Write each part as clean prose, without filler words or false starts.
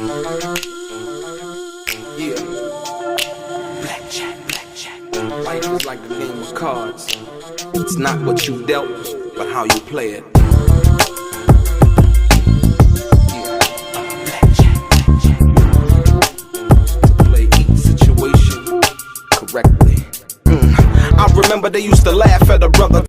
Yeah. Blackjack. Life is like a game of cards. It's not what you dealt, but how you play it. Yeah. Blackjack. To play each situation correctly. I remember they used to laugh at a brother.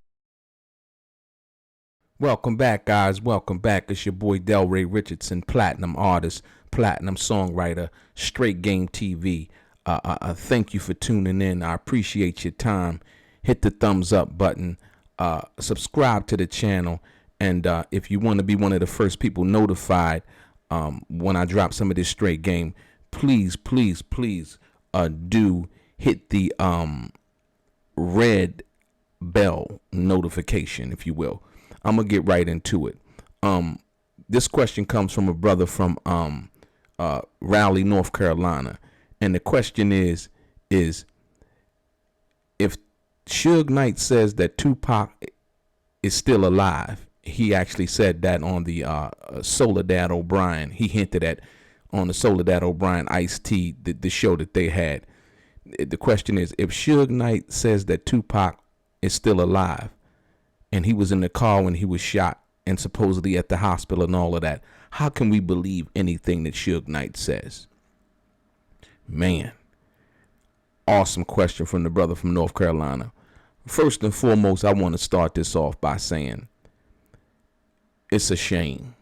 Welcome back, guys. Welcome back. It's your boy DELRAY Richardson, platinum artist, platinum songwriter, Straight Game TV. Thank you for tuning in. I appreciate your time. Hit the thumbs up button. Subscribe to the channel. And if you want to be one of the first people notified when I drop some of this straight game, please do hit the red bell notification, if you will. I'm gonna get right into it. This question comes from a brother from Raleigh, North Carolina, and the question is if Suge Knight says that Tupac is still alive. He actually said that on the Soledad O'Brien. He hinted at on the Soledad O'Brien Ice-T, the show that they had. The question is, if Suge Knight says that Tupac is still alive, and he was in the car when he was shot and supposedly at the hospital and all of that, how can we believe anything that Suge Knight says? Man, awesome question from the brother from North Carolina. First and foremost, I want to start this off by saying it's a shame.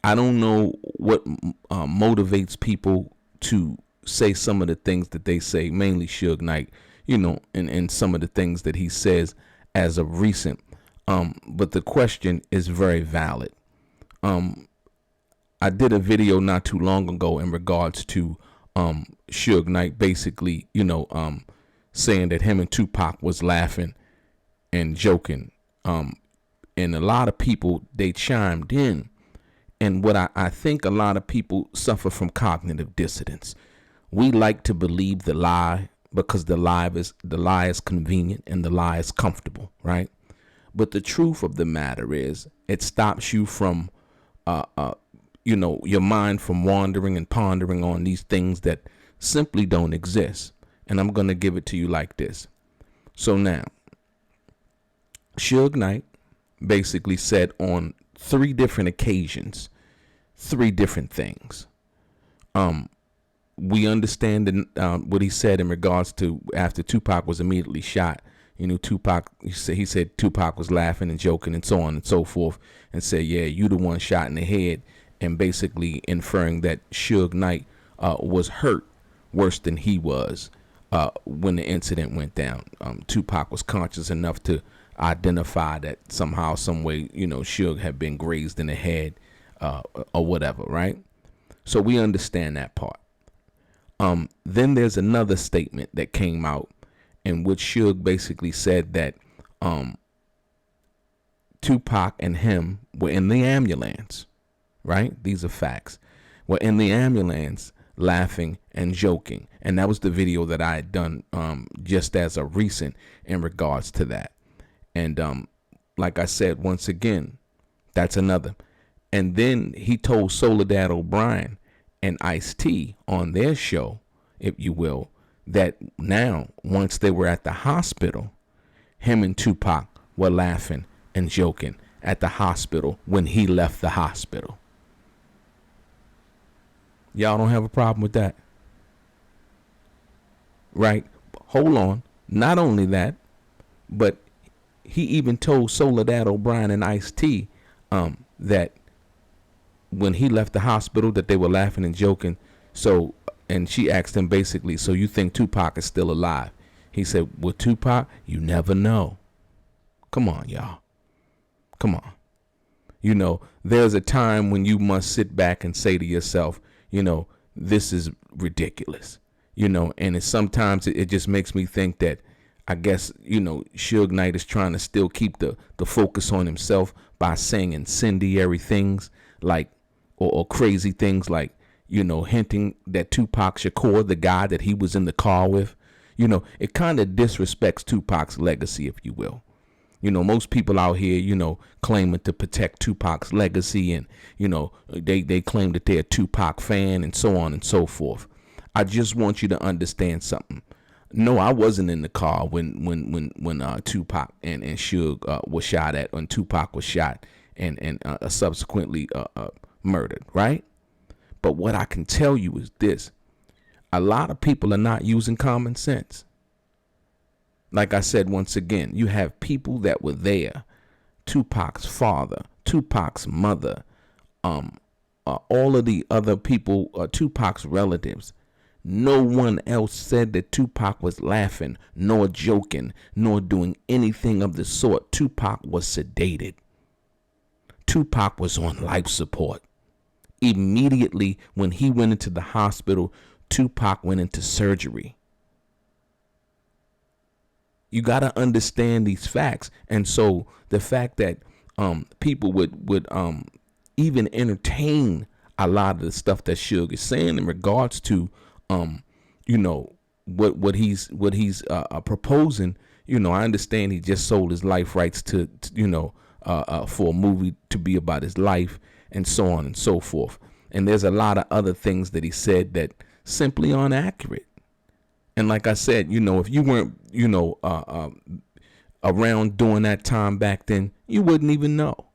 I don't know what motivates people to say some of the things that they say, mainly Suge Knight, and some of the things that he says as of recent. But the question is very valid. I did a video not too long ago in regards to Suge Knight basically, saying that him and Tupac was laughing and joking. And a lot of people, they chimed in. And what I think a lot of people suffer from cognitive dissonance. We like to believe the lie because the lie is convenient and the lie is comfortable, right? But the truth of the matter is, it stops you from, your mind from wandering and pondering on these things that simply don't exist. And I'm going to give it to you like this. So now, Suge Knight basically said on 3 different occasions, 3 different things. We understand what he said in regards to after Tupac was immediately shot. Tupac, he said Tupac was laughing and joking and so on and so forth, and said, yeah, you the one shot in the head, and basically inferring that Suge Knight was hurt worse than he was when the incident went down. Tupac was conscious enough to identify that somehow, some way, Suge had been grazed in the head or whatever, right? So we understand that part. Then there's another statement that came out in which Suge basically said that Tupac and him were in the ambulance, right? These are facts. Were in the ambulance laughing and joking. And that was the video that I had done just as a recent in regards to that. And like I said, once again, that's another. And then he told Soledad O'Brien and Ice-T on their show, if you will, that now, once they were at the hospital, him and Tupac were laughing and joking at the hospital when he left the hospital. Y'all don't have a problem with that, right? Hold on. Not only that, but he even told Soledad O'Brien and Ice-T that when he left the hospital that they were laughing and joking. So, and she asked him basically, so you think Tupac is still alive? He said, with Tupac, you never know. Come on, y'all. Come on. There's a time when you must sit back and say to yourself, this is ridiculous. And sometimes it just makes me think that, I guess, Suge Knight is trying to still keep the focus on himself by saying incendiary things like, or crazy things like, hinting that Tupac Shakur, the guy that he was in the car with, it kind of disrespects Tupac's legacy, if you will. Most people out here, claiming to protect Tupac's legacy, and they claim that they're a Tupac fan and so on and so forth. I just want you to understand something. No, I wasn't in the car when Tupac and Suge was shot at, when Tupac was shot and subsequently murdered, right? But what I can tell you is this: a lot of people are not using common sense. Like I said, once again, you have people that were there: Tupac's father, Tupac's mother, all of the other people, Tupac's relatives. No one else said that Tupac was laughing, nor joking, nor doing anything of the sort. Tupac was sedated. Tupac was on life support. Immediately when he went into the hospital, Tupac went into surgery. You got to understand these facts. And so the fact that people would even entertain a lot of the stuff that Suge is saying in regards to what he's proposing. I understand he just sold his life rights to for a movie to be about his life and so on and so forth. And there's a lot of other things that he said that simply aren't accurate. And like I said, if you weren't, around during that time back then, you wouldn't even know.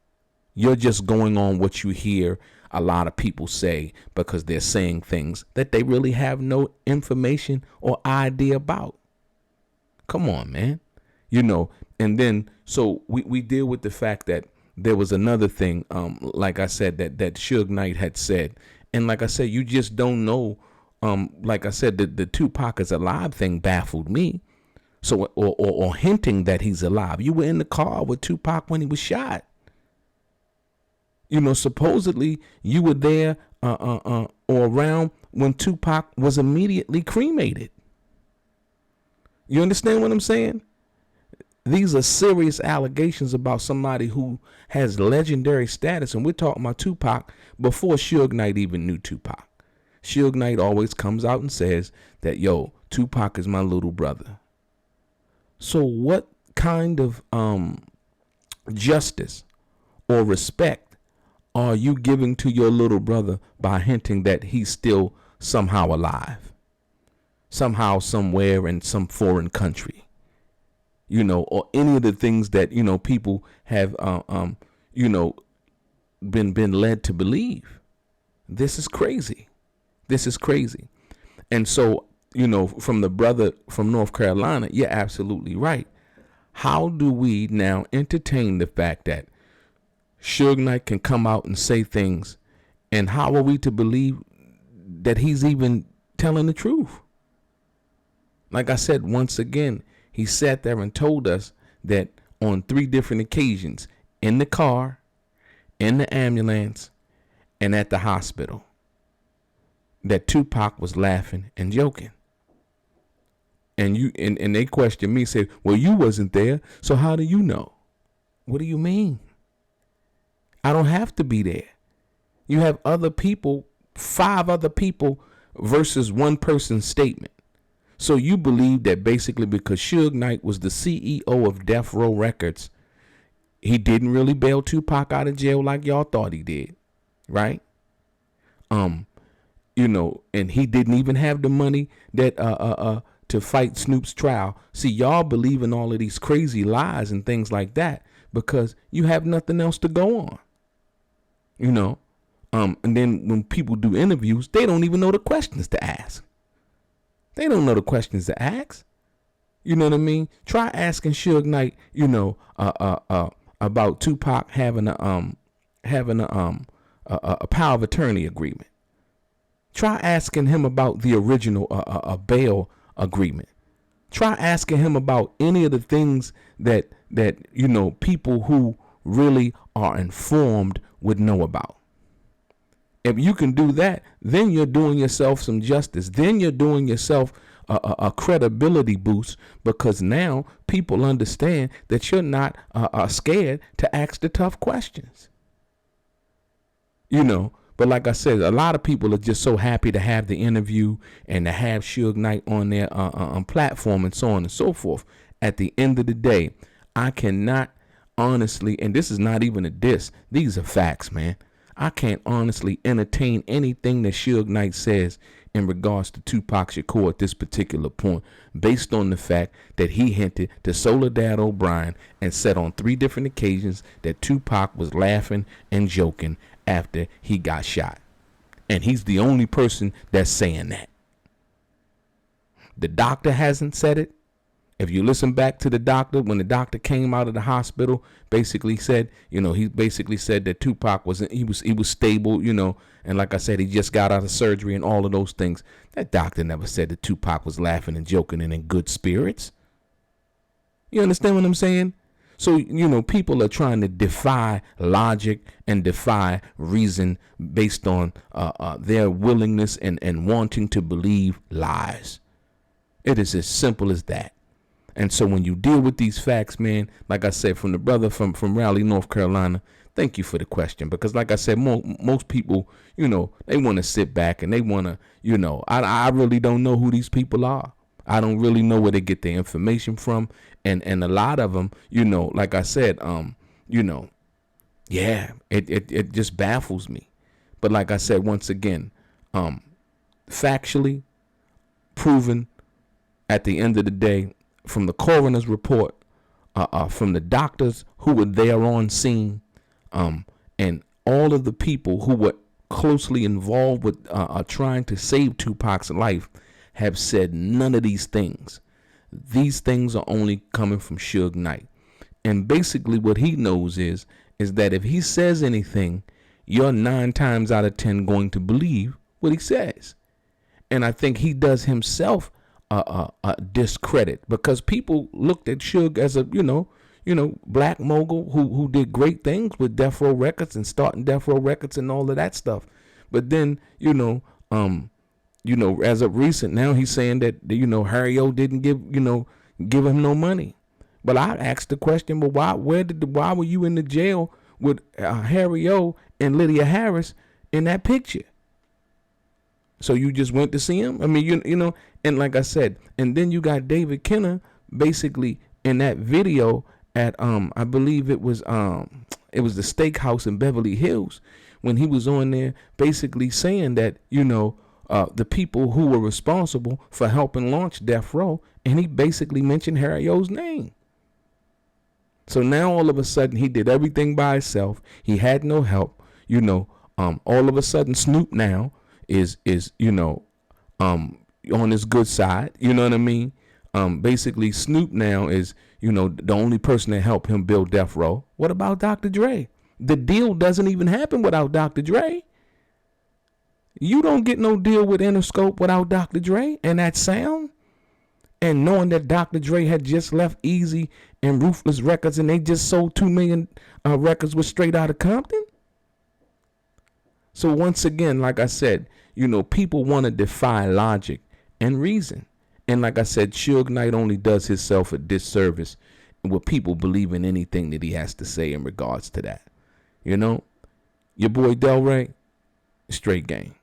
You're just going on what you hear a lot of people say, because they're saying things that they really have no information or idea about. Come on, man. And then so we deal with the fact that there was another thing, like I said, that Suge Knight had said. And like I said, you just don't know. Like I said, the Tupac is alive thing baffled me. So or hinting that he's alive. You were in the car with Tupac when he was shot. Supposedly you were there or around when Tupac was immediately cremated. You understand what I'm saying? These are serious allegations about somebody who has legendary status, and we're talking about Tupac before Suge Knight even knew Tupac. Suge Knight always comes out and says that, Tupac is my little brother. So what kind of justice or respect are you giving to your little brother by hinting that he's still somehow alive, somehow, somewhere in some foreign country, or any of the things that, people have, been led to believe? This is crazy. This is crazy. And so, from the brother from North Carolina, you're absolutely right. How do we now entertain the fact that Suge Knight can come out and say things, and how are we to believe that he's even telling the truth? Like I said, once again, he sat there and told us that on 3 different occasions, in the car, in the ambulance, and at the hospital, that Tupac was laughing and joking. And they question me, say, well, you wasn't there, so how do you know? What do you mean? I don't have to be there. You have other people, 5 other people versus one person's statement. So you believe that basically because Suge Knight was the CEO of Death Row Records, he didn't really bail Tupac out of jail like y'all thought he did, right? And he didn't even have the money that to fight Snoop's trial. See, y'all believe in all of these crazy lies and things like that because you have nothing else to go on. And then when people do interviews, they don't even know the questions to ask. They don't know the questions to ask. You know what I mean? Try asking Suge Knight, about Tupac having a power of attorney agreement. Try asking him about the original bail agreement. Try asking him about any of the things that people who really are informed would know about. If you can do that, then you're doing yourself some justice. Then you're doing yourself a credibility boost, because now people understand that you're not scared to ask the tough questions. But like I said, a lot of people are just so happy to have the interview and to have Suge Knight on their platform and so on and so forth. At the end of the day, I cannot honestly, and this is not even a diss, these are facts, man. I can't honestly entertain anything that Suge Knight says in regards to Tupac Shakur at this particular point, based on the fact that he hinted to Soledad O'Brien and said on 3 different occasions that Tupac was laughing and joking after he got shot. And he's the only person that's saying that. The doctor hasn't said it. If you listen back to the doctor, when the doctor came out of the hospital, basically said, he basically said that Tupac he was stable, and like I said, he just got out of surgery and all of those things. That doctor never said that Tupac was laughing and joking and in good spirits. You understand what I'm saying? So, people are trying to defy logic and defy reason based on their willingness and wanting to believe lies. It is as simple as that. And so when you deal with these facts, man, like I said, from the brother from Raleigh, North Carolina, thank you for the question. Because like I said, most people, they want to sit back and they want to, I really don't know who these people are. I don't really know where they get their information from. And a lot of them, like I said, it just baffles me. But like I said, once again, factually proven at the end of the day, from the coroner's report, from the doctors who were there on scene, and all of the people who were closely involved with trying to save Tupac's life have said none of these things. These things are only coming from Suge Knight. And basically what he knows is that if he says anything, you're 9 times out of 10 going to believe what he says. And I think he does himself a discredit, because people looked at Suge as a black mogul who did great things with Death Row Records and starting Death Row Records and all of that stuff. But then as of recent, now he's saying that Harry O didn't give him no money. But I asked the question, well, why were you in the jail with Harry O and Lydia Harris in that picture? So you just went to see him? I mean, and like I said, and then you got David Kenner basically in that video at I believe it was the steakhouse in Beverly Hills, when he was on there basically saying that the people who were responsible for helping launch Death Row, and he basically mentioned Harry O's name. So now all of a sudden he did everything by himself. He had no help. All of a sudden Snoop now is on his good side. You know what I mean? Basically Snoop now is the only person that helped him build Death Row. What about Dr. Dre? The deal doesn't even happen without Dr. Dre. You don't get no deal with Interscope without Dr. Dre and that sound. And knowing that Dr. Dre had just left Easy and Ruthless Records and they just sold 2 million records with Straight Outta Compton. So once again, like I said, people want to defy logic and reason. And like I said, Suge Knight only does himself a disservice with people believing anything that he has to say in regards to that. Your boy DELRAY, straight game.